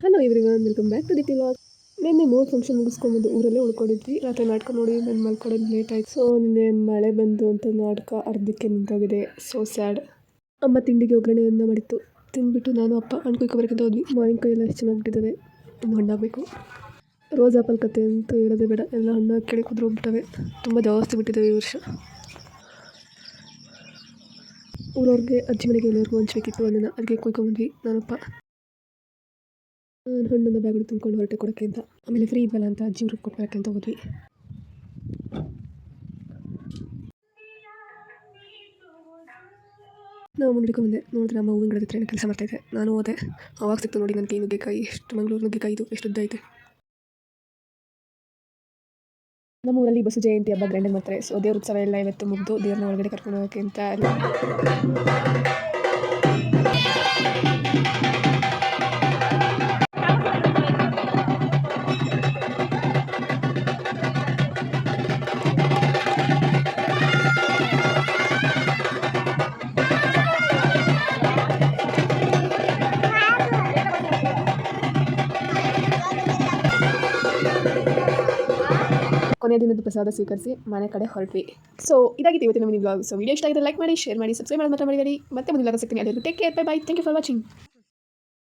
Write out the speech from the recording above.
Hello everyone, welcome back to the vlog. ನಿನ್ನೆ 3 function ಮುಗಿಸ್ಕೊಂಬಂದು ಊರಲ್ಲೇ ಉಳ್ಕೊಂಡಿದ್ವಿ. ರಾತ್ರಿ ನಾಟಕ ನೋಡಿ ನಾನು ಮಲ್ಕೊಳ್ಳೋದು ಲೇಟ್ ಆಯಿತು. ಸೊ ನಿನ್ನೆ ಮಳೆ ಬಂದು ಅಂತ ನಾಟಕ ಅರ್ಧಕ್ಕೆ ನಿಂತೋಗಿದೆ. So sad. ಅಮ್ಮ ತಿಂಡಿಗೆ ಒಗ್ಗರಣೆಯನ್ನು ಮಾಡಿತ್ತು. ತಿಂದ್ಬಿಟ್ಟು ನಾನು ಅಪ್ಪ ಹಣ್ಣು ಕುಯ್ಕೊಬರಕ್ಕಿಂತ ಹೋದ್ವಿ. ಮಾವಿನಕಾಯಿ ಎಲ್ಲ ಎಷ್ಟು ಚೆನ್ನಾಗಿಬಿಟ್ಟಿದ್ದಾವೆ, ಇನ್ನು ಹಣ್ಣಾಗಬೇಕು. ರೋಸ್ ಆಪಲ್ ಕತೆ ಅಂತ ಹೇಳೋದೇ ಬೇಡ, ಎಲ್ಲ ಹಣ್ಣಾಗಿ ಕೆಳಗೆ ಕುದುರೋಗ್ಬಿಟ್ಟವೆ. ತುಂಬ ಜಾಸ್ತಿ ಬಿಟ್ಟಿದ್ದಾವೆ ಈ ವರ್ಷ. ಊರವ್ರಿಗೆ ಅಜ್ಜಿ ಮನೆಗೆ ಎಲ್ಲರಿಗೂ ಹಂಚ್ಬೇಕಿತ್ತು ಹಣ್ಣನ್ನು, ಅದಕ್ಕೆ ಕುಯ್ಕೊಂಬಂದ್ವಿ ನಾನಪ್ಪ. ಹಣ್ಣನ್ನು ಬ್ಯಾಗ್ ತುಂಬ್ಕೊಂಡು ಹೊರಟೆ ಕೊಡೋಕ್ಕೆ ಅಂತ. ಆಮೇಲೆ ಫ್ರೀ ಇದ್ವಲ್ಲ ಅಂತ ಅಜ್ಜಿ ಊರಿಗೆ ಕೊಟ್ಬರಕ್ಕೆ ಅಂತ ಹೋದ್ವಿ. ನಾವು ಮುಂದಕ್ಕೆ ಬಂದೆ. ನೋಡಿದ್ರೆ ಅಮ್ಮ ಹೂವಿನ ಗಿಡದ ಹತ್ರ ಕೆಲಸ ಮಾಡ್ತಾಯಿದ್ದೆ. ನಾನು ಹೋದೆ. ಅವಾಗ ಸಿಕ್ತು ನೋಡಿ ನನಗೆ ನುಗ್ಗೆಕಾಯಿ. ಎಷ್ಟು ಮಂಗಳೂರು ನುಗ್ಗೆಕಾಯಿ ಇದು, ಎಷ್ಟು ಉದ್ದ ಐತೆ. ನಮ್ಮ ಊರಲ್ಲಿ ಬಸವ ಜಯಂತಿ ಹಬ್ಬ ಗ್ರ್ಯಾಂಡಾಗಿ ಮಾಡ್ತಾರೆ. ಸೊ ದೇವ್ರ ಉತ್ಸವ ಎಲ್ಲ ಇವತ್ತು ಮುಗಿದು ದೇವ್ರನ್ನ ಒಳಗಡೆ ಕರ್ಕೊಂಡು ಹೋಗೋಕ್ಕೆ ಅಂತ ಕೊನೆಯ ದಿನದ ಪ್ರಸಾದ ಸ್ವೀಕರಿಸಿ ಮನೆ ಕಡೆ ಹೊರಟ್ವಿ. ಸೊ ಇದಾಗಿತ್ತು ಇವತ್ತಿನ ಮಿನಿ ವ್ಲಾಗ್. ಸೊ ವಿಡಿಯೋ ಇಷ್ಟ ಆಗಿದೆ ಲೈಕ್ ಮಾಡಿ, ಶೇರ್ ಮಾಡಿ, ಸಬ್ಸ್ಕ್ರೈಬ್ ಮಾಡಿ ಮಾತ್ರ ಮರಿಬೇಡಿ. ಮತ್ತೆ ಮುಂದಿನ ಸಿಗ್ತೀನಿ. ಎಲ್ಲರಿಗೂ take care, bye bye. Thank you for watching.